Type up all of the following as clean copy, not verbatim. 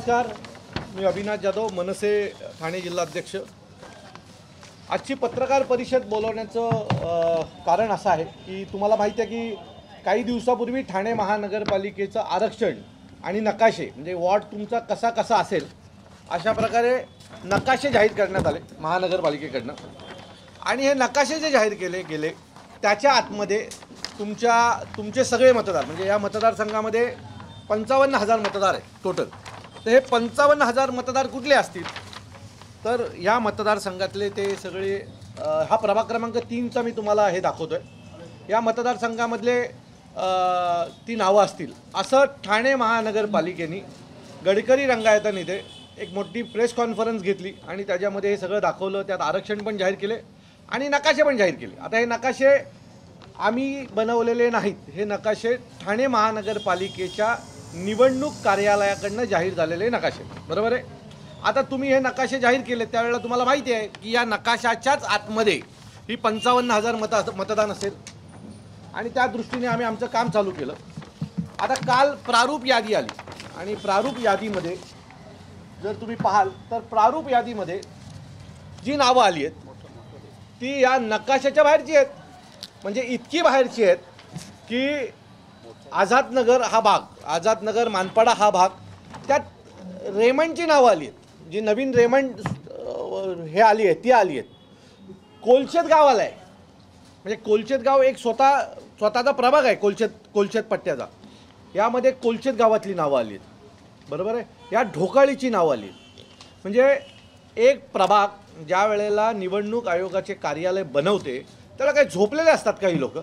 नमस्कार, मी अविनाश जाधव, मनसे ठाणे जिल्हाध्यक्ष। आजची पत्रकार परिषद बोलवण्याचं कारण असं आहे की तुम्हाला माहिती आहे की काही दिवसापूर्वी ठाणे महानगरपालिकेचं आरक्षण आणि नकाशे म्हणजे वॉर्ड तुमचा कसा कसा असेल अशा प्रकारे नकाशे जाहीर करण्यात आले महानगरपालिकेकडनं। आणि हे नकाशे जे जाहीर केले गेले त्याच्या आतमध्ये तुमचे सगळे मतदार म्हणजे या मतदारसंघामध्ये 55,000 मतदार आहेत टोटल। तर हे 55,000 मतदार कुठले असतील तर या मतदारसंघातले ते सगळे हा प्रभाग क्रमांक 3चा मी तुम्हाला हे दाखवतोय। या मतदारसंघामधले ती नावं असतील असं ठाणे महानगरपालिकेने गडकरी रंगायतन इथे एक मोठी प्रेस कॉन्फरन्स घेतली आणि त्याच्यामध्ये हे सगळं दाखवलं। त्यात आरक्षण पण जाहीर केले आणि नकाशे पण जाहीर केले। आता हे नकाशे आम्ही बनवलेले नाहीत, हे नकाशे ठाणे महानगरपालिकेच्या निवडणूक कार्यालयाकडनं जाहीर झालेले नकाशे, बरोबर आहे। आता तुम्ही हे नकाशे जाहीर केले त्यावेळेला तुम्हाला माहिती आहे की या नकाशाच्याच आतमध्ये ही 55,000 मतदान असेल आणि त्या दृष्टीने आम्ही आमचं काम चालू केलं। आता काल प्रारूप यादी आली आणि प्रारूप यादीमध्ये जर तुम्ही पाहाल तर प्रारूप यादीमध्ये जी नावं आली आहेत ती या नकाशाच्या बाहेरची आहेत, म्हणजे इतकी बाहेरची आहेत की आझादनगर हा भाग, आझादनगर मानपाडा हा भाग, त्यात रेमंडची नावं आली आहेत, जी नवीन रेमंड हे आली आहे ती आली आहेत। कोलशेत गाव आलं आहे, म्हणजे कोलशेत गाव एक स्वतःचा प्रभाग आहे कोलशेत पट्ट्याचा, यामध्ये कोलशेत गावातली नावं आली आहेत, बरोबर आहे। या ढोकाळीची नावं आली आहेत। म्हणजे एक प्रभाग ज्या वेळेला निवडणूक आयोगाचे कार्यालय बनवते त्याला काही झोपलेले असतात काही लोक।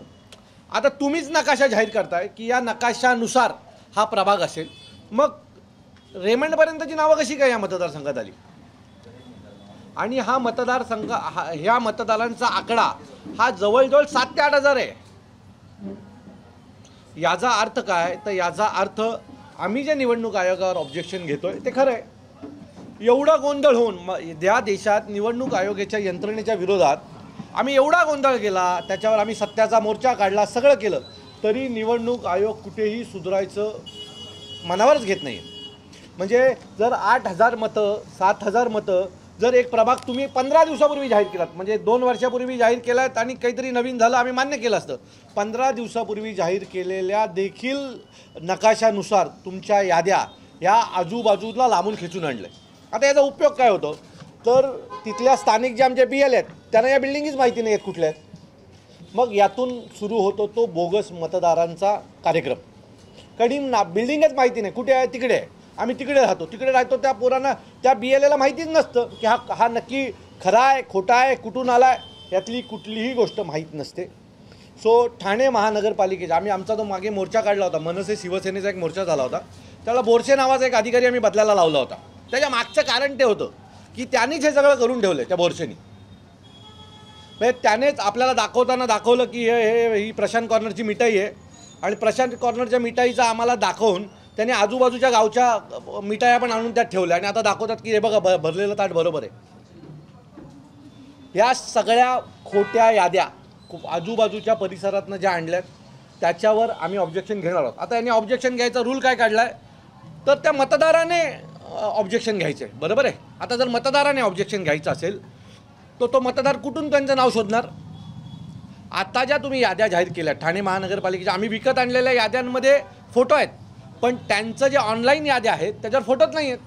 आता तुम्हीच नकाशा जाहीर करताय की या नकाशानुसार हा प्रभाग असेल, मग रेमंडपर्यंतची नावं कशी काय या मतदारसंघात आली? आणि हा मतदारसंघ ह्या मतदारांचा आकडा हा जवळजवळ 7 ते 8 हजार आहे। याचा अर्थ काय? तर याचा अर्थ आम्ही जे निवडणूक आयोगावर ऑब्जेक्शन घेतोय ते खरं आहे। एवढा गोंधळ होऊन या देशात निवडणूक आयोगाच्या यंत्रणेच्या विरोधात आम्ही एवढा गोंधळ केला, त्याच्यावर आम्ही सत्याचा मोर्चा काढला, सगळं केलं, तरी निवडणूक आयोग कुठेही सुधारायचं मनावरच घेत नाही। म्हणजे जर 8,000 मतं 7,000 मतं जर एक प्रभाग तुम्ही 15 दिवसापूर्वी जाहीर केलात, म्हणजे 2 वर्षापूर्वी जाहीर केलात आणि काहीतरी नवीन झालं आम्ही मान्य केलं असतं, 15 दिवसापूर्वी जाहीर केलेल्या देखील नकाशानुसार तुमच्या याद्या या आजूबाजूला लांबून खेचून आणलं। आता याचा उपयोग काय होतो तर तिथल्या स्थानिक जे आमचे BL आहेत त्यांना या बिल्डिंगच माहिती नाही आहेत कुठल्या आहेत, मग यातून सुरू होतो तो बोगस मतदारांचा कार्यक्रम। कधी बिल्डिंगच माहिती नाही कुठे आहे, तिकडे आहे, आम्ही तिकडे राहतो, त्या पोरांना त्या BLला माहितीच नसतं की हा नक्की खरा आहे खोटा आहे कुठून आला आहे, यातली कुठलीही गोष्ट माहीत नसते। सो ठाणे महानगरपालिकेचा आम्ही आमचा तो मागे मोर्चा काढला होता, मनसे शिवसेनेचा एक मोर्चा झाला होता, त्याला बोरसे नावाचा एक अधिकारी आम्ही बदलायला लावला होता। त्याच्या मागचं कारण ते होतं की त्यांनीच हे सगळं करून ठेवलं त्या बोरसेनी। म्हणजे त्यानेच आपल्याला दाखवलं की ही प्रशांत कॉर्नरची मिठाई आहे आणि प्रशांत कॉर्नरच्या मिठाईचा आम्हाला दाखवून त्यांनी आजूबाजूच्या गावच्या मिठाया पण आणून त्यात ठेवल्या आणि आता दाखवतात की हे बघा भरलेलं ताट बरोबर आहे। या सगळ्या खोट्या याद्या खूप आजूबाजूच्या परिसरातनं ज्या आणल्यात त्याच्यावर आम्ही ऑब्जेक्शन घेणार आहोत। आता यांनी ऑब्जेक्शन घ्यायचा रूल काय काढला आहे तर त्या मतदाराने ऑब्जेक्शन घ्यायचं आहे, बरोबर आहे। आता जर मतदाराने ऑब्जेक्शन घ्यायचं असेल तर तो मतदार कुठून त्यांचं नाव शोधणार? आता ज्या तुम्ही याद्या जाहीर केल्या ठाणे महानगरपालिकेच्या, आम्ही विकत आणलेल्या याद्यांमध्ये फोटो आहेत, पण त्यांचं जे ऑनलाईन याद्या आहेत त्याच्यावर फोटोच नाही आहेत।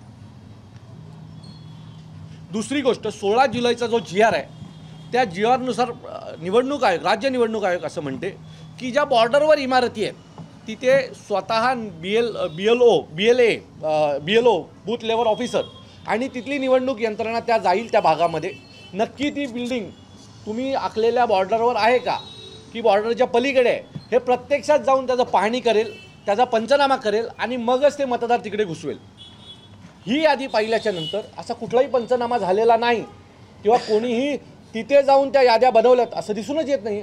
दुसरी गोष्ट 16 जुलैचा जो GR आहे त्या GRनुसार निवडणूक आयोग राज्य निवडणूक आयोग असं म्हणते की ज्या बॉर्डरवर इमारती आहेत तिथे स्वतः BLO बूथ लेवल ऑफिसर आणि तिथली निवडणूक यंत्रणा त्या जाईल त्या भागामध्ये, नक्की ती बिल्डिंग तुम्ही आखलेल्या बॉर्डरवर आहे का की बॉर्डरच्या पलीकडे आहे, हे प्रत्यक्षात जाऊन त्याचं पाहणी करेल, त्याचा पंचनामा करेल आणि मगच ते मतदार तिकडे घुसवेल। ही यादी पाहिल्याच्या नंतर असा कुठलाही पंचनामा झालेला नाही किंवा कोणीही तिथे जाऊन त्या याद्या बनवल्यात असं दिसूनच येत नाही।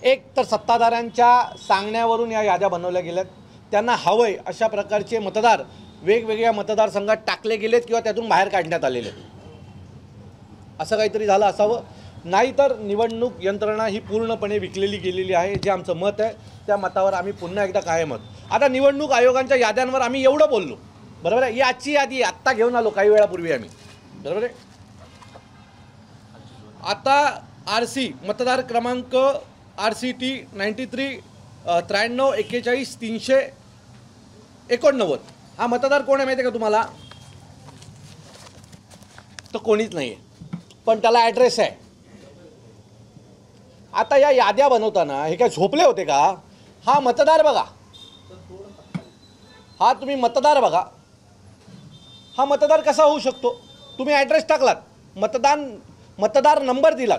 एक तर सत्ताधाऱ्यांच्या सांगण्यावरून या याद्या बनवल्या गेल्यात, त्यांना हवंय अशा प्रकारचे मतदार वेगवेगळ्या मतदारसंघात टाकले गेलेत किंवा त्यातून बाहेर काढण्यात आलेले, असं काहीतरी झालं असावं। नाहीतर निवडणूक यंत्रणा ही पूर्णपणे विकलेली गेलेली आहे, जे आमचं मत आहे त्या मतावर आम्ही पुन्हा एकदा कायम आहोत। आता निवडणूक आयोगांच्या याद्यांवर आम्ही एवढं बोललो, बरोबर आहे. ही आजची यादी आत्ता घेऊन आलो काही वेळापूर्वी आम्ही, बरोबर आहे. आता RC मतदार क्रमांक RCT 93 93 41 389 हा मतदार कोण आहे माहिती आहे का तुम्हाला? तर कोणीच नाही आहे, पण त्याला ॲड्रेस आहे. आता या याद्या बनवताना हे काय झोपले होते का? हा मतदार बघा, हा तुम्ही मतदार बघा, हा मतदार कसा होऊ शकतो? तुम्ही ॲड्रेस टाकलात, मतदार नंबर दिलात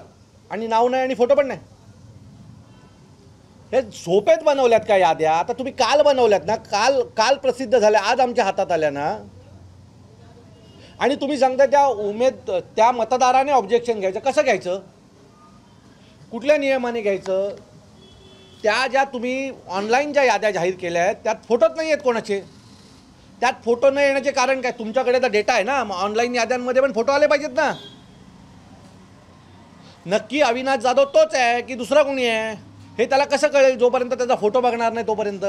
आणि नाव नाही आणि फोटो पण नाही. हे झोपेत बनवल्यात का याद्या? आता तुम्ही काल बनवल्यात ना, काल प्रसिद्ध झाल्या, आज आमच्या हातात आल्या ना, आणि तुम्ही सांगता त्या मतदाराने ऑब्जेक्शन घ्यायचं. कसं घ्यायचं? कुठल्या नियमाने घ्यायचं? त्या ज्या तुम्ही ऑनलाईन ज्या याद्या जाहीर केल्या आहेत त्यात फोटोच नाही आहेत कोणाचे. त्यात फोटो न येण्याचे कारण काय? तुमच्याकडे तर डेटा आहे ना, ऑनलाईन याद्यांमध्ये पण फोटो आले पाहिजेत ना. नक्की अविनाश जाधव तोच आहे की दुसरा कोणी आहे हे त्याला कसं कळेल जोपर्यंत त्याचा फोटो बघणार नाही तोपर्यंत?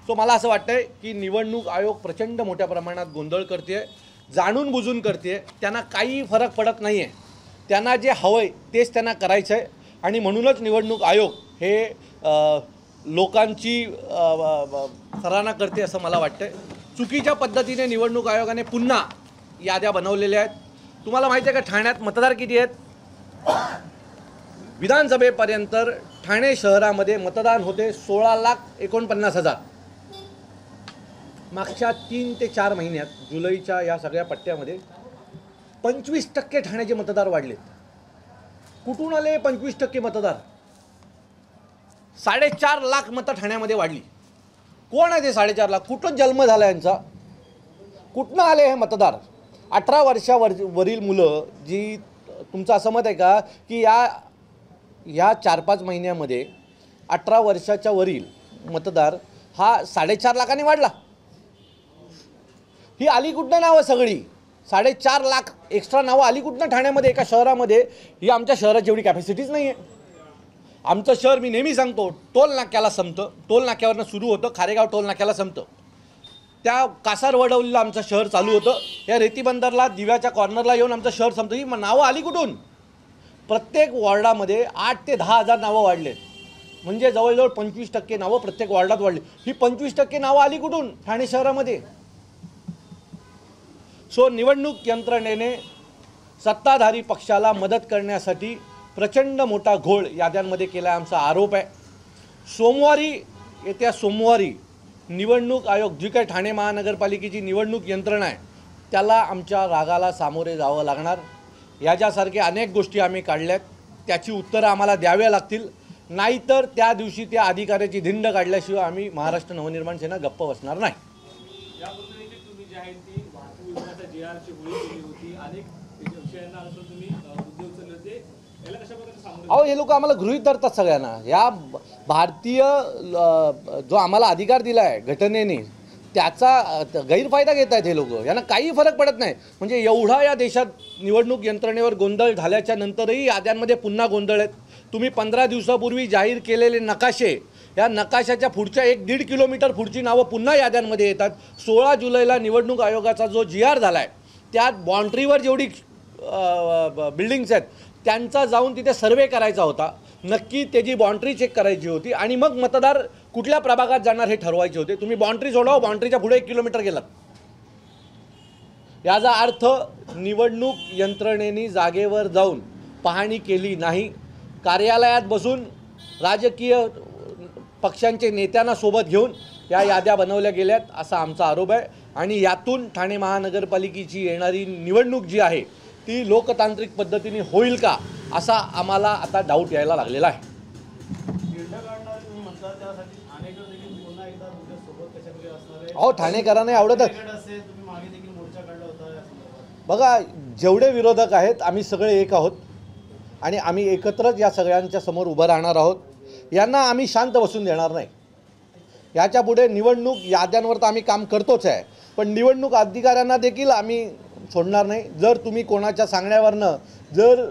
सो मला असं वाटतंय की निवडणूक आयोग प्रचंड मोठ्या प्रमाणात गोंधळ करते, जाणून बुजून करते. त्यांना काही फरक पडत नाही आहे. त्यांना जे हवं आहे तेच त्यांना करायचं आहे आणि म्हणूनच निवडणूक आयोग हे लोकांची सराहना करते असं मला वाटतं. चुकीच्या पद्धतीने निवडणूक आयोगाने पुन्हा याद्या बनवलेल्या आहेत. तुम्हाला माहिती आहे का ठाण्यात मतदार किती आहेत? विधानसभेपर्यंत ठाणे शहरामध्ये मतदान होते 16,49,000. मागच्या 3 ते 4 महिन्यात जुलैच्या या सगळ्या पट्ट्यामध्ये 25% ठाण्याचे मतदार वाढलेत. कुठून आले 25% मतदार? 4.5 लाख मतं ठाण्यामध्ये वाढली. कोण आहे ते 4.5 लाख? कुठं जन्म झाला यांचा? कुठनं आले हे मतदार? 18 वर्षावरील मुलं जी, तुमचं असं मत आहे का की या 4-5 महिन्यामध्ये 18 वर्षाच्या वरील मतदार हा 4.5 लाखांनी वाढला? ही आली कुठनं नावं सगळी? 4.5 लाख एक्स्ट्रा नावं आली कुठनं ठाण्यामध्ये एका शहरामध्ये? ही आमच्या शहराची एवढी कॅपॅसिटीच नाही आहे. आमचं शहर, मी नेहमी सांगतो, टोल नाक्याला संपतं. टोल नाक्यावरनं सुरू होतं, खारेगाव टोल नाक्याला संपतं. त्या कासारवडवलीला आमचं शहर चालू होतं. या रेतीबंदरला दिव्याच्या कॉर्नरला येऊन आमचं शहर संपतं. ही नावं आली कुठून? प्रत्येक वॉर्डामध्ये 8 ते 10,000 नावं वाढले. म्हणजे जवळजवळ 25% नावं प्रत्येक वॉर्डात वाढली. ही 25% नावं आली कुठून ठाणे शहरामध्ये? सो निवडणूक यंत्रणेने सत्ताधारी पक्षाला मदत करण्यासाठी प्रचंड मोठा घोळ याद्यांमध्ये केला आमचा आरोप आहे. येत्या सोमवारी निवडणूक आयोग, जी काही ठाणे महानगरपालिकेची निवडणूक यंत्रणा आहे, त्याला आमच्या रागाला सामोरे जावं लागणार. याच्यासारख्या अनेक गोष्टी आम्ही काढल्यात, त्याची उत्तरं आम्हाला द्याव्या लागतील. नाहीतर त्या दिवशी त्या अधिकाऱ्याची धिंड काढल्याशिवाय आम्ही महाराष्ट्र नवनिर्माण सेना गप्प बसणार नाही. अहो, हे लोक आम्हाला गृहीत धरतात सगळ्यांना. या भारतीय जो आम्हाला अधिकार दिला आहे घटनेने, त्याचा गैरफायदा घेत आहेत हे लोक. यांना काही फरक पडत नाही. म्हणजे एवढा या देशात निवडणूक यंत्रणेवर गोंधळ झाल्याच्या नंतरही याद्यांमध्ये पुन्हा गोंधळ आहेत. तुम्ही 15 दिवसापूर्वी जाहीर केलेले नकाशे, या नकाशाच्या पुढच्या 1-1.5 किलोमीटर पुढची नावं पुन्हा याद्यांमध्ये येतात. 16 जुलैला निवडणूक आयोगाचा जो GR झाला आहे, त्यात बाउंड्रीवर जेवढी बिल्डिंग्स आहेत त्यांचा जाऊन तिथे सर्वे करायचा होता. नक्की त्याची बाउंड्री चेक करायची होती आणि मग मतदार कुठल्या प्रभागात जाणार हे ठरवायचे होते. तुम्ही बाउंड्री सोडावं, बाउंड्रीच्या पुढे 1 किलोमीटर गेलात. याचा अर्थ निवडणूक यंत्रणेने जागेवर जाऊन पाहणी केली नाही. कार्यालयात बसून राजकीय पक्षांचे नेत्यांना सोबत घेऊन या याद्या बनवल्या गेल्यात असा आमचा आरोप आहे. आणि यातून ठाणे महानगरपालिकेची येणारी निवडणूक जी आहे ती लोकतांत्रिक पद्धतीने होईल का असा आम्हाला आता डाऊट यायला लागलेला आहे. अहो, ठाणेकरांना आवडत बघा, जेवढे विरोधक आहेत आम्ही सगळे एक आहोत आणि आम्ही एकत्रच या सगळ्यांच्या समोर उभं राहणार आहोत. यांना आम्ही शांत बसून देणार नाही. याच्या पुढे निवडणूक याद्यांवर तर आम्ही काम करतोच आहे, पण निवडणूक अधिकाऱ्यांना देखील आम्ही सोडणार नाही. जर तुम्ही कोणाच्या सांगण्यावरनं जर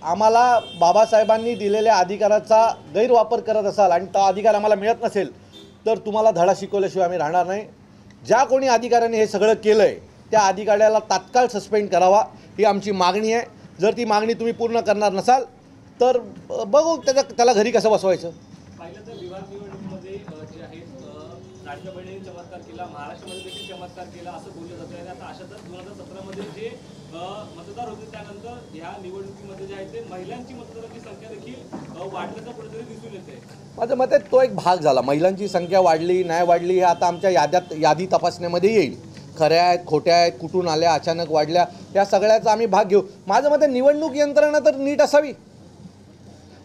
आम्हाला बाबासाहेबांनी दिलेल्या अधिकाराचा गैरवापर करत असाल आणि तो अधिकार आम्हाला मिळत नसेल तर तुम्हाला धडा शिकवल्याशिवाय आम्ही राहणार नाही. ज्या कोणी अधिकाऱ्याने हे सगळं केलं आहे त्या अधिकाऱ्याला तात्काळ सस्पेंड करावा ही आमची मागणी आहे. जर ती मागणी तुम्ही पूर्ण करणार नसाल तर बघू त्याला घरी कसं बसवायचं. पाहिलं तर विभाग निवडणुकीमध्ये जे आहेत राज्यभराने चमत्कार केला, महाराष्ट्रामध्ये देखील चमत्कार केला असं बोललं जातं. आणि आता अशातच 2017मध्ये जे मतदार होते त्यानंतर ह्या निवडणुकीमध्ये जे आहे ते महिलांची मतदारांची संख्या देखील वाढल्याचं कुठेतरी दिसून येते. माझं मत आहे तो एक भाग झाला. महिलांची संख्या वाढली नाही वाढली हे आता आमच्या यादी तपासण्यामध्ये येईल. खऱ्या आहेत खोट्या आहेत कुठून आल्या अचानक वाढल्या या सगळ्याचा आम्ही भाग घेऊ. माझं मत आहे निवडणूक यंत्रणा तर नीट असावी.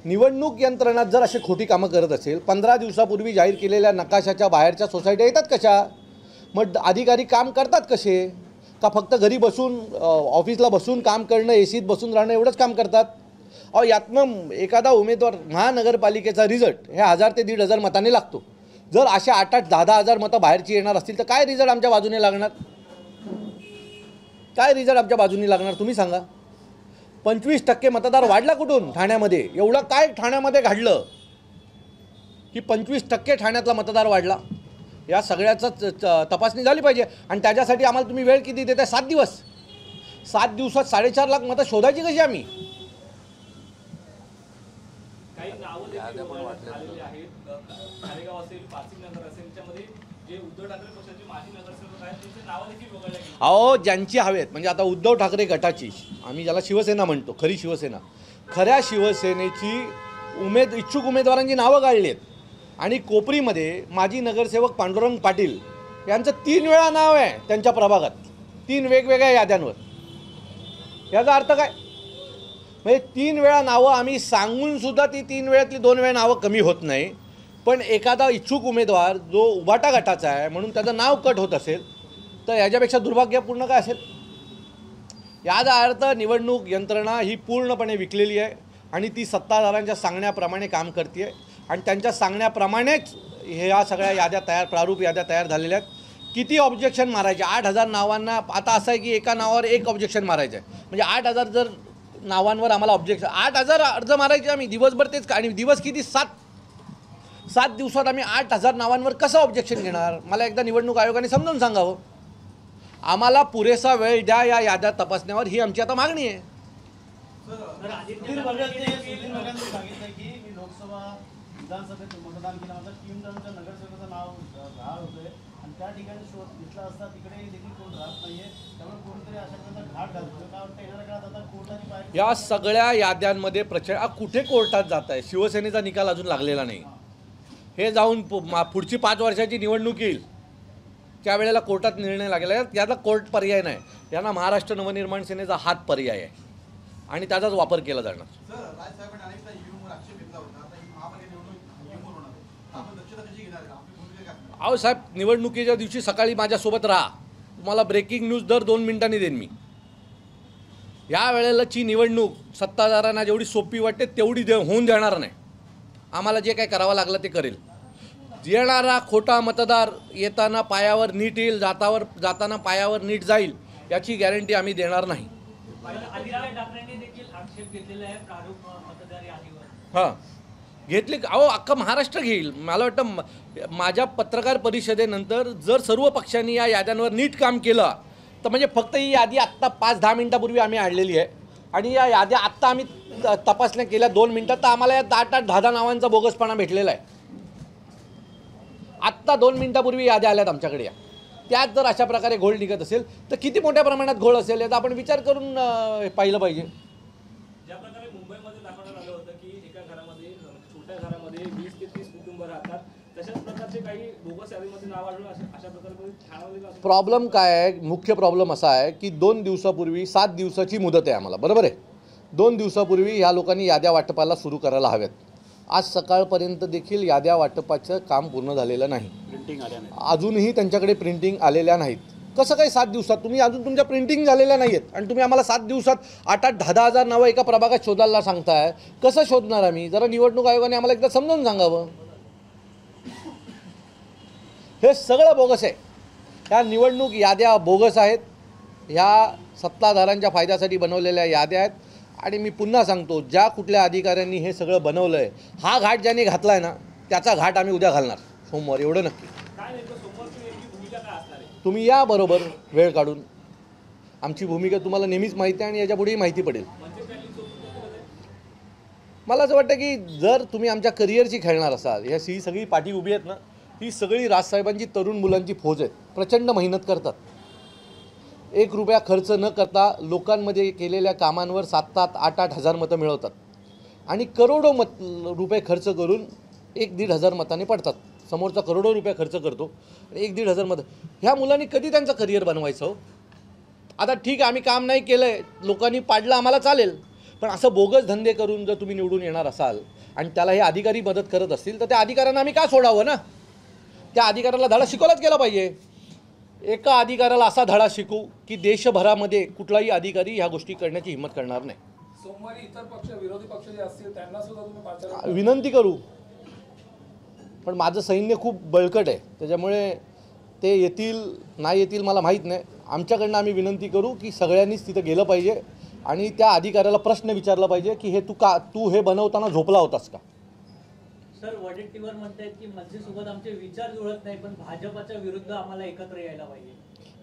निवडणूक यंत्रणात जर अशी खोटी कामं करत असेल 15 दिवसापूर्वी जाहीर केलेल्या नकाशाच्या बाहेरच्या सोसायट्या येतात कशा? मग अधिकारी काम करतात कसे? का फक्त घरी बसून ऑफिसला बसून काम करणं एसीत बसून राहणं एवढंच काम करतात? अहो यातनं एखादा उमेदवार महानगरपालिकेचा रिझल्ट हे 1000 ते 1500 मतांनी लागतो. जर अशा 8-8, 10-10 हजार मतं बाहेरची येणार असतील तर काय रिझल्ट आमच्या बाजूने लागणार? काय रिझल्ट आमच्या बाजूने लागणार तुम्ही सांगा. 25% मतदार वाढला कुठून ठाण्यामध्ये? एवढं काय ठाण्यामध्ये घडलं की 25% ठाण्यातला मतदार वाढला? या सगळ्याचं तपासणी झाली पाहिजे. आणि त्याच्यासाठी आम्हाला तुम्ही वेळ किती देताय? 7 दिवस. 7 दिवसात 4.5 लाख मतं शोधायची कशी आम्ही? काही नावं देखील आलेली आहेत. खारेगाव असेल, पारसीनगर असेल, त्याच्यामध्ये जे उद्धव ठाकरे पक्षाचे माजी नगरसेवक आहेत त्यांची नावं देखील वगळली गेली. अहो ज्यांची हवेत म्हणजे आता उद्धव ठाकरे गटाची आम्ही ज्याला शिवसेना म्हणतो खरी शिवसेना खऱ्या शिवसेनेची इच्छुक उमेदवारांची नावं गाळली आहेत. आणि कोपरीमध्ये माजी नगरसेवक पांडुरंग पाटील यांचं 3 वेळा नाव आहे त्यांच्या प्रभागात 3 वेगवेगळ्या याद्यांवर. याचा अर्थ काय? म्हणजे 3 वेळा नावं आम्ही सांगूनसुद्धा ती 3 वेळातली 2 वेळा नावं कमी होत नाही. पण एखादा इच्छुक उमेदवार जो उबाटा गटाचा आहे म्हणून त्याचं नाव कट होत असेल तर याच्यापेक्षा दुर्भाग्यपूर्ण काय असेल? याचा अर्थ निवडणूक यंत्रणा ही पूर्णपणे विकलेली आहे आणि ती सत्ताधाऱ्यांच्या सांगण्याप्रमाणे काम करते आहे. आणि त्यांच्या सांगण्याप्रमाणेच ह्या सगळ्या याद्या प्रारूप याद्या तयार झालेल्या आहेत. किती ऑब्जेक्शन मारायचे? 8000 नावांना आता असं आहे की एका नावावर एक ऑब्जेक्शन मारायचं आहे. म्हणजे 8000 जर नावांवर आम्हाला ऑब्जेक्शन 8000 अर्ज मारायचे आम्ही दिवसभर तेच. आणि दिवस किती? 7 दिवसात आम्ही 8000 नावांवर कसं ऑब्जेक्शन घेणार? मला एकदा निवडणूक आयोगाने समजून सांगावं. आम्हाला पुरेसा वेळ द्या या याद्या तपासण्यावर ही आमची आता मागणी आहे. विधानसभेत मतदान केलं मात्र 3 जणांच्या नगरसेवकाचं नाव राहत होते आणि त्या ठिकाणी शोध घेतला असता तिकडे देखील कोण राहत नाहीये. त्यामुळे कोणतरी अशा प्रकारचा घाट घालतो. काय वाटतं येणाऱ्या काळात आता कोर्टाची पायरी या सगळ्या याद्यांमध्ये प्रचंड कुठे कोर्टात जात आहे? शिवसेनेचा निकाल अजून लागलेला नाही. हे जाऊन पुढची 5 वर्षाची निवडणूक येईल त्यावेळेला कोर्टात निर्णय लागेला. याला कोर्ट पर्याय नाही. यांना महाराष्ट्र नवनिर्माण सेनेचा हात पर्याय आहे आणि त्याचाच वापर केला जाणार. अहो साहेब निवडणुकीच्या दिवशी सकाळी माझ्यासोबत राहा. तुम्हाला ब्रेकिंग न्यूज दर 2 मिनिटांनी देईन मी. या वेळेलाची निवडणूक सत्ताधाऱ्यांना जेवढी सोपी वाटते तेवढी होऊन देणार नाही. आम्हाला जे काय करावं लागलं ते करेल. येणारा खोटा मतदार येताना पायावर नीट येईल जाताना पायावर नीट जाईल याची गॅरंटी आम्ही देणार नाही. हां घेतली. अहो अख्खा महाराष्ट्र घेईल. मला वाटतं माझ्या पत्रकार परिषदेनंतर जर सर्व पक्षांनी या याद्यांवर नीट काम केलं तर म्हणजे फक्त ही यादी आत्ता 5-10 मिनिटापूर्वी आम्ही आणलेली आहे आणि या याद्या आत्ता आम्ही तपासण्या केल्या 2 मिनिटात तर आम्हाला या 8-8, 10-10 नावांचा बोगसपणा भेटलेला आहे. आत्ता 2 मिनिटापूर्वी याद्या आल्यात आमच्याकडे. त्यात जर अशा प्रकारे घोळ निघत असेल तर किती मोठ्या प्रमाणात घोळ असेल याचा आपण विचार करून पाहिलं पाहिजे. ज्या प्रकारे मुंबईमध्ये दाखवण्यात आलं होतं की एका घरामध्ये छोट्या घरामध्ये 20 ते 30 कुटुंब राहतात तशाच प्रकारचे काही बोगस यादीमध्ये नाव आढळून अशा प्रकारे ठाण्यामध्ये प्रॉब्लेम काय आहे? मुख्य प्रॉब्लेम असा आहे की 2 दिवसापूर्वी 7 दिवसाची मुदत आहे आम्हाला बरोबर आहे. 2 दिवसापूर्वी ह्या लोकांनी याद्या वाटपाला सुरू करायला हव्यात. आज सकाळपर्यंत देखील याद्या वाटपाचं काम पूर्ण झालेलं नाही. अजूनही त्यांच्याकडे प्रिंटिंग आलेल्या नाहीत. कसं काय 7 दिवसात? तुम्ही अजून तुमच्या प्रिंटिंग झालेल्या नाही आहेत आणि तुम्ही आम्हाला 7 दिवसात 8-8, 10-10 हजार नावं एका प्रभागात शोधायला सांगताय. कसं शोधणार आम्ही? जरा निवडणूक आयोगाने आम्हाला एकदा समजावून सांगावं. हे सगळं बोगस आहे. ह्या निवडणूक याद्या बोगस आहेत. ह्या सत्ताधाऱ्यांच्या फायद्यासाठी बनवलेल्या याद्या आहेत. आणि मी पुन्हा सांगतो, ज्या कुठल्या अधिकाऱ्यांनी हे सगळं बनवलं आहे, हा घाट ज्याने घातला आहे ना, त्याचा घाट आम्ही उद्या घालणार सोमवार, एवढं नक्की. काय नेमकं सोमवारची नेमकी भूमिका काय असणार आहे? तुम्ही या बरोबर वेळ काढून. आमची भूमिका तुम्हाला नेहमीच माहिती आहे आणि याच्यापुढेही माहिती पडेल. म्हणजे त्यांनी सोबत मला असं वाटतं की जर तुम्ही आमच्या करिअरची खेळणार असाल, ही सगळी पाठी उभी आहेत ना, ही सगळी राजसाहेबांची तरुण मुलांची फौज आहेत. प्रचंड मेहनत करतात. 1 रुपया खर्च न करता लोकांमध्ये केलेल्या कामांवर 7-7, 8-8 हजार मतं मिळवतात आणि करोडो रुपये खर्च करून 1-1.5 हजार मताने पडतात. समोरचा करोडो रुपये खर्च करतो आणि 1-1.5 हजार मतं. ह्या मुलांनी कधी त्यांचं करिअर बनवायचं हो? आता ठीक आहे, आम्ही काम नाही केलं आहे, लोकांनी पाडलं, आम्हाला चालेल, पण असं बोगस धंदे करून जर तुम्ही निवडून येणार असाल आणि त्याला हे अधिकारी मदत करत असतील तर त्या अधिकाऱ्यांना आम्ही का सोडावं ना? त्या अधिकाऱ्याला धडा शिकवलाच गेला पाहिजे. एका अधिकाऱ्याला असा धडा शिकू की देशभरामध्ये कुठलाही अधिकारी ह्या गोष्टी करण्याची हिंमत करणार नाही. सोमवारी इतर पक्ष, विरोधी पक्ष जे असतील त्यांना सुद्धा तुम्ही पाचारण विनंती करू, पण माझं सैन्य खूप बळकट आहे, त्याच्यामुळे ते येतील नाही येतील मला माहीत नाही. आमच्याकडनं आम्ही विनंती करू की सगळ्यांनीच तिथं गेलं पाहिजे आणि त्या अधिकाऱ्याला प्रश्न विचारला पाहिजे की हे तू हे बनवताना झोपला होतास का? सर, वडेट्टीवर म्हणतायत की मनसेसोबत आमचे विचार जुळत नाही, पण भाजपच्या विरुद्ध आम्हाला एकत्र यायला पाहिजे.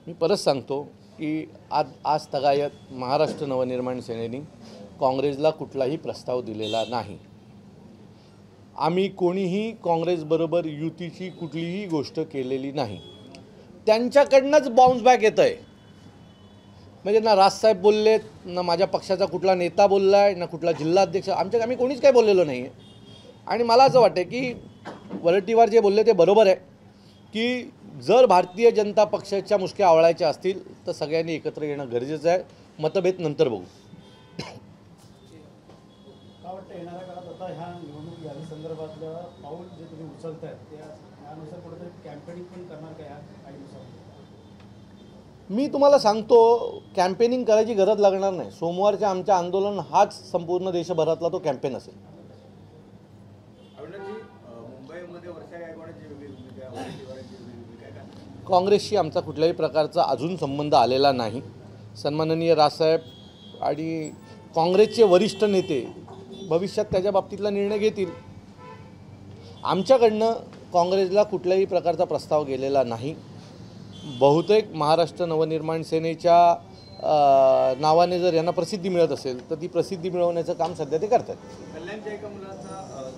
मी परत सांगतो की आज तगायत महाराष्ट्र नवनिर्माण सेनेने काँग्रेसला कुठलाही प्रस्ताव दिलेला नाही. आम्ही कोणीही काँग्रेसबरोबर युतीची कुठलीही गोष्ट केलेली नाही. त्यांच्याकडनंच बाउन्स बॅक येतं आहे. म्हणजे ना राजसाहेब बोललेत, ना माझ्या पक्षाचा कुठला नेता बोलला आहे, ना कुठला जिल्हाध्यक्ष. आम्ही कोणीच काही बोललेलो नाही आहे. आणि मला असं वाटतं की वरट्टीवार जे बोलले ते बरोबर आहे की जर भारतीय जनता पक्षाच्या मुसक्या आवळायच्या असतील तर सगळ्यांनी एकत्र येणं गरजेचं आहे. मतभेद नंतर बघू. का वाटतं येणाऱ्या काळात आता ह्या निवडणूक यादी संदर्भातलं पाऊल जे तुम्ही उचलतायत त्यानुसार कुठेतरी कॅम्पेनिंग पण करणार का या काही दिवसात? मी तुम्हाला सांगतो, कॅम्पेनिंग करायची गरज लागणार नाही. सोमवारच्या आमच्या आंदोलन हाच संपूर्ण देशभरातला तो कॅम्पेन असेल. काँग्रेसशी आमचा कुठल्याही प्रकारचा अजून संबंध आलेला नाही. सन्माननीय राजसाहेब आणि काँग्रेसचे वरिष्ठ नेते भविष्यात त्याच्या बाबतीतला निर्णय घेतील. आमच्याकडनं काँग्रेसला कुठल्याही प्रकारचा प्रस्ताव गेलेला नाही. बहुतेक महाराष्ट्र नवनिर्माण सेनेच्या नावाने जर यांना प्रसिद्धी मिळत असेल तर ती प्रसिद्धी मिळवण्याचं काम सध्या ते करतात. कल्याणच्या एका मुलाचा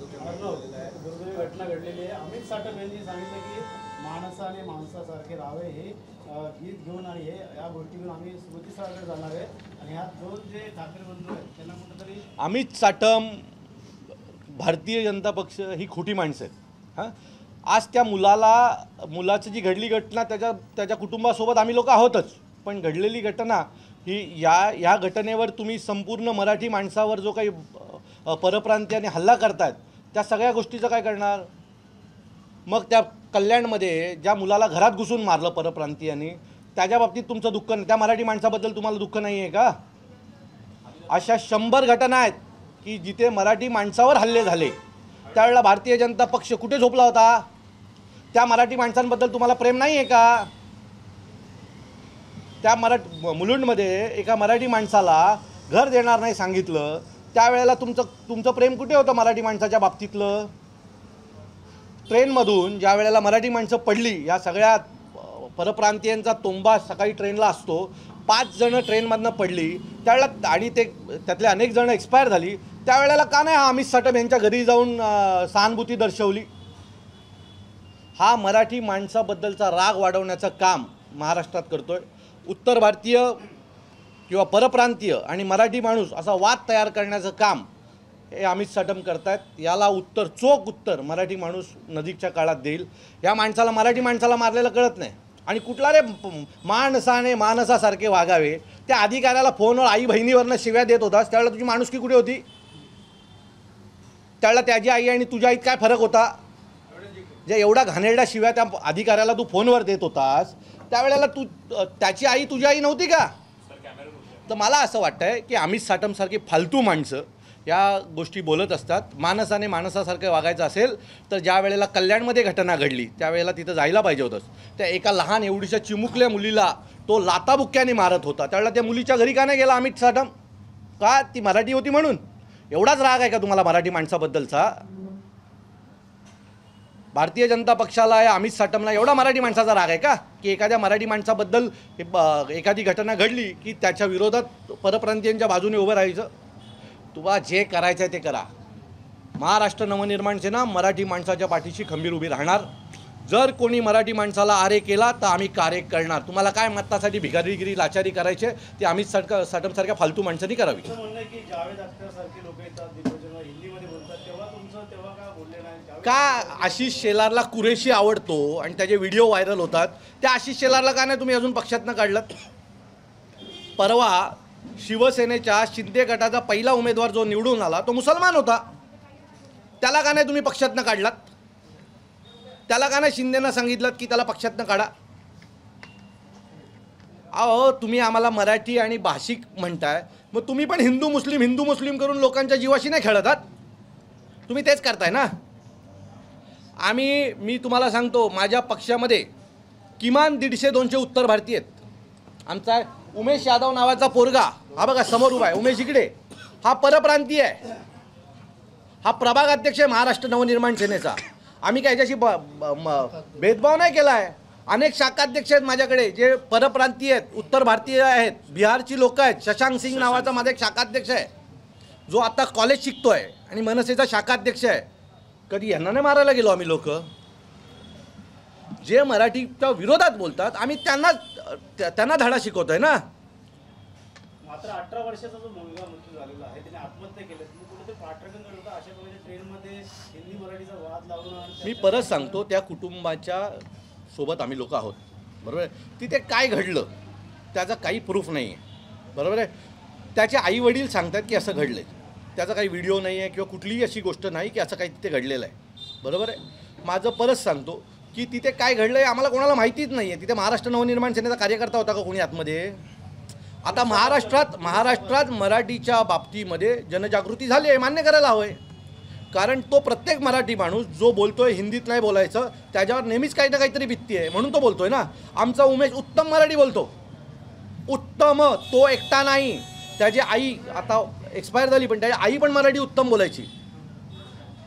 दुर्दैवी घटना घडलेली आहे. अमित साटम यांनी सांगितलं की माणसाने माणसासारखे राहावे हे गीत घेऊन आणि हे या गोष्टी घेऊन आम्ही स्मृतीस्थळाकडे जाणार आहे. आणि ह्या दोन जे ठाकरे बंधू आहेत त्यांना कुठेतरी अमित साटम, भारतीय जनता पक्ष ही खोटी माणसं आहेत. हां, आज त्या मुलाची जी घडली घटना त्याच्या कुटुंबासोबत आम्ही लोक आहोतच, पण घडलेली घटना ही या घटनेवर तुम्ही संपूर्ण मराठी माणसावर जो काही परप्रांतीयाने हल्ला करतायत त्या सगळ्या गोष्टीचं काय करणार? मग त्या कल्याणमध्ये ज्या मुलाला घरात घुसून मारलं परप्रांतीयांनी त्याच्या बाबतीत तुमचं दुःख नाही, त्या मराठी माणसाबद्दल तुम्हाला दुःख नाही आहे का? अशा 100 घटना आहेत की जिथे मराठी माणसावर हल्ले झाले. त्यावेळेला भारतीय जनता पक्ष कुठे झोपला होता? त्या मराठी माणसांबद्दल तुम्हाला प्रेम नाही आहे का? त्या मुलुंडमध्ये एका मराठी माणसाला घर देणार नाही सांगितलं, त्यावेळेला तुमचं प्रेम कुठे होतं मराठी माणसाच्या बाबतीतलं? ट्रेनमधून ज्या वेळेला मराठी माणसं पडली, या सगळ्या परप्रांतीयांचा तोंबा सकाळी ट्रेनला असतो, 5 जणं ट्रेनमधनं पडली त्यावेळेला आणि त्यातले अनेक जणं एक्सपायर झाली, त्यावेळेला का नाही हा अमित साटम यांच्या घरी जाऊन सहानुभूती दर्शवली? हा मराठी माणसाबद्दलचा राग वाढवण्याचं काम महाराष्ट्रात करतोय. उत्तर भारतीय किंवा परप्रांतीय आणि मराठी माणूस असा वाद तयार करण्याचं काम हे अमित साटम करतायत. याला चोख उत्तर मराठी माणूस नजीकच्या काळात देईल. या माणसाला, मराठी माणसाला मारलेलं कळत नाही आणि कुठला रे माणसाने माणसासारखे वागावे. त्या अधिकाऱ्याला फोनवर आई बहिणीवरनं शिव्या देत होतास, त्यावेळेला तुझी माणुसकी कुठे होती? त्यावेळेला त्याची आई आणि तुझ्या आईत काय फरक होता? जे एवढा घाणेरड्या शिव्या त्या अधिकाऱ्याला तू फोनवर देत होतास त्यावेळेला त्याची आई तुझी आई नव्हती का? तर मला असं वाटतंय की अमित साटमसारखी फालतू माणसं या गोष्टी बोलत असतात. माणसाने माणसासारखं वागायचं असेल तर ज्या वेळेला कल्याणमध्ये घटना घडली त्यावेळेला तिथं जायला पाहिजे होतंच. त्या एका लहान एवढीशा चिमुकल्या मुलीला तो लाताबुक्क्याने मारत होता, त्यावेळेला त्या मुलीच्या घरी का नाही गेला अमित साटम? का ती मराठी होती म्हणून? एवढाच राग आहे का तुम्हाला मराठी माणसाबद्दलचा? भारतीय जनता पक्षाला या अमित साटमला एवढा मराठी माणसाचा राग आहे का की एखाद्या मराठी माणसाबद्दल एखादी घटना घडली की त्याच्या विरोधात परप्रांतीयांच्या बाजूने उभं राहायचं? तुला जे करायचं आहे ते करा. महाराष्ट्र नवनिर्माण सेना मराठी माणसाच्या पाठीशी खंबीर उभी राहणार. जर कोणी मराठी माणसाला आरे केला तर आम्ही कार्य करणार. तुम्हाला काय मतासाठी भिकारीगिरी लाचारी करायचे ते अमित साटमसारख्या फालतू माणसांनी करावी. असं म्हणणं आहे की जावेद अख्तर सारखे लोक येतात दिग्गजांना हिंदीमध्ये बोलतात, तेव्हा का बोलले नाही? का आशिष शेलारला कुरेशी आवडतो आणि त्याचे व्हिडिओ व्हायरल होतात, त्या आशिष शेलारला का नाही तुम्ही अजून पक्षातनं काढलं? परवा शिवसेनेच्या शिंदे गटाचा पहिला उमेदवार जो निवडून आला तो मुसलमान होता. त्याला का नाही तुम्ही पक्षातनं काढलात? त्याला का नाही शिंदेनं सांगितलं की त्याला पक्षातनं काढा? अहो, तुम्ही आम्हाला मराठी आणि भाषिक म्हणताय, मग तुम्ही पण हिंदू मुस्लिम करून लोकांच्या जीवाशी नाही खेळत आहात? तुम्ही तेच करताय ना. मी तुम्हाला सांगतो, माझ्या पक्षामध्ये किमान 150-200 उत्तर भारतीय आहेत. आमचा उमेश यादव नावाचा पोरगा, हा बघा समोर उभा आहे, उमेश इकडे, हा परप्रांतीय आहे. हा प्रभाग अध्यक्ष आहे महाराष्ट्र नवनिर्माण सेनेचा. आम्ही काय याच्याशी भेदभाव नाही केला आहे. अनेक शाखाध्यक्ष आहेत माझ्याकडे जे परप्रांतीय आहेत, उत्तर भारतीय आहेत, बिहारची लोक आहेत. शशांक सिंग नावाचा माझा एक शाखाध्यक्ष आहे जो आता कॉलेज शिकतोय आणि मनसेचा शाखाध्यक्ष आहे. कधी यांना नाही मारायला गेलो आम्ही. लोक जे मराठीच्या विरोधात बोलतात आम्ही त्यांना धडा शिकवतोय ना. मात्र 18 वर्षाचा जो मुलगा मृत्यू झालेला आहे त्याने आत्महत्या केली. तुम्ही कुठेतरी पाठराखण करत होता अशा प्रकारे ट्रेनमध्ये हिंदी मराठीचा वाद लावून. मी परत सांगतो, त्या कुटुंबाच्या सोबत आम्ही लोक आहोत, बरोबर आहे. तिथे काय घडलं त्याचा काही प्रूफ नाही आहे, बरोबर आहे. त्याचे आई वडील सांगतात की असं घडलं आहे. त्याचा काही व्हिडिओ नाही आहे किंवा कुठलीही अशी गोष्ट नाही की असं काही तिथे घडलेलं आहे, बरोबर आहे. माझं परत सांगतो की तिथे काय घडलं आहे आम्हाला कोणाला माहितीच नाही आहे. तिथे महाराष्ट्र नवनिर्माण सेनेचा कार्यकर्ता होता का कोणी आतमध्ये? आता महाराष्ट्रात मराठीच्या बाबतीमध्ये जनजागृती झाली आहे, मान्य करायला हवं आहे. कारण तो प्रत्येक मराठी माणूस जो बोलतोय हिंदीत नाही बोलायचं, त्याच्यावर नेहमीच काही ना काहीतरी भीती आहे म्हणून तो बोलतोय ना. आमचा उमेश उत्तम मराठी बोलतो, उत्तम. तो एकटा नाही, त्याची आई आता एक्सपायर झाली पण त्याची आई पण मराठी उत्तम बोलायची.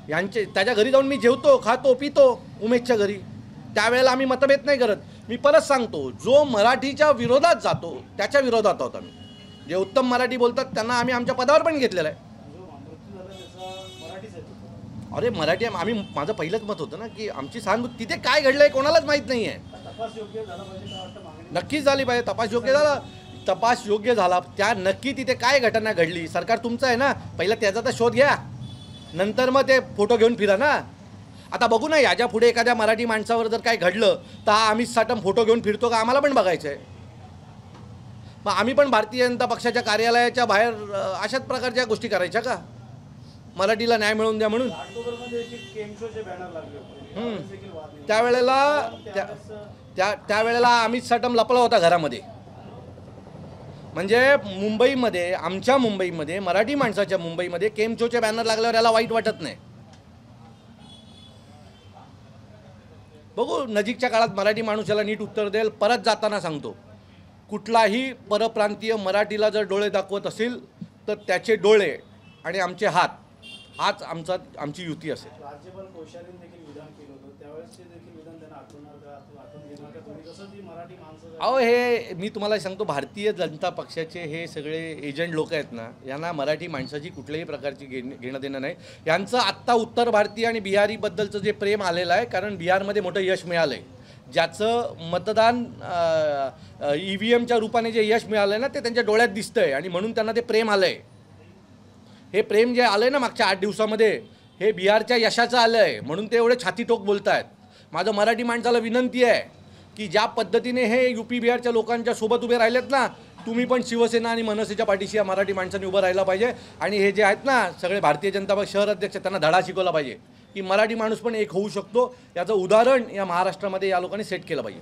त्याच्या घरी जाऊन मी जेवतो, खातो, पितो उमेशच्या घरी. त्यावेळेला आम्ही मतभेद नाही करत. मी परत सांगतो, जो मराठीच्या विरोधात जातो त्याच्या विरोधात आहोत आम्ही. जे उत्तम मराठी बोलतात त्यांना आम्ही आमच्या पदावर पण घेतलेलं आहे. अरे मराठी आम्ही, माझं पहिलंच मत होतं ना की आमची सहानुभूती. तिथे काय घडलं आहे कोणालाच माहीत नाही आहे. तपास योग्य झाला पाहिजे का वाटतं? मागणी नक्कीच झाली पाहिजे. तपास योग्य झाला. त्या नक्की तिथे काय घटना घडली, सरकार तुमचं आहे ना. पहिला त्याचा तर शोध घ्या, नंतर मग ते फोटो घेऊन फिरा ना. आता बघू ना, याच्या पुढे एखाद्या मराठी माणसावर जर काय घडलं तर हा अमित साटम फोटो घेऊन फिरतो का, आम्हाला पण बघायचं आहे. मग आम्ही पण भारतीय जनता पक्षाच्या कार्यालयाच्या बाहेर अशाच प्रकारच्या गोष्टी करायच्या का, मराठीला न्याय मिळवून द्या म्हणून? ऑक्टोबरमध्ये केम शोचे बॅनर लागले होते. त्यावेळेला अमित साटम लपला होता घरामध्ये. म्हणजे मुंबईमध्ये, आमच्या मुंबईमध्ये, मराठी माणसाच्या मुंबईमध्ये केमचोचे बॅनर लागल्यावर याला वाईट वाटत नाही. बघू नजीकच्या काळात मराठी माणूस याला नीट उत्तर देईल. परत जाताना सांगतो, कुठलाही परप्रांतीय मराठीला जर डोळे दाखवत असेल तर त्याचे डोळे आणि आमचे हाच आमची युती असेल. राज्यपाल कोश्यारीने देखील विधान केलं होतं, त्यावेळेस देखील विधान त्यांना आठवून घेणार का तुम्ही? कसं ती मराठी माणसं. अहो, हे मी तुम्हाला सांगतो, भारतीय जनता पक्षाचे हे सगळे एजंट लोक आहेत ना, यांना मराठी माणसाची कुठल्याही प्रकारची घेणं देणं नाही. यांचं आत्ता उत्तर भारतीय आणि बिहारीबद्दलचं जे प्रेम आलेलं आहे, कारण बिहारमध्ये मोठं यश मिळालं आहे. ज्याचं मतदान EVMच्या रूपाने जे यश मिळालं आहे ना, ते त्यांच्या डोळ्यात दिसतं आहे आणि म्हणून त्यांना ते प्रेम आलं आहे. हे प्रेम जे आलं आहे ना मागच्या 8 दिवसामध्ये, हे बिहारच्या यशाचं आलं आहे म्हणून ते एवढे छातीठोक बोलत आहेत. माझं मराठी माणसाला विनंती आहे की ज्या पद्धतीने हे UP बिहारच्या लोकांच्या सोबत उभे राहिलेत ना, तुम्ही पण शिवसेना आणि मनसेच्या पाठीशी या मराठी माणसांनी उभं राहिला पाहिजे. आणि हे जे आहेत ना सगळे भारतीय जनता पक्ष शहर अध्यक्ष, त्यांना धडा शिकवला पाहिजे की मराठी माणूस पण एक होऊ शकतो. याचं उदाहरण या महाराष्ट्रामध्ये या लोकांनी सेट केलं पाहिजे.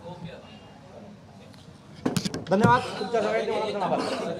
धन्यवाद तुमच्या सगळ्यांचे.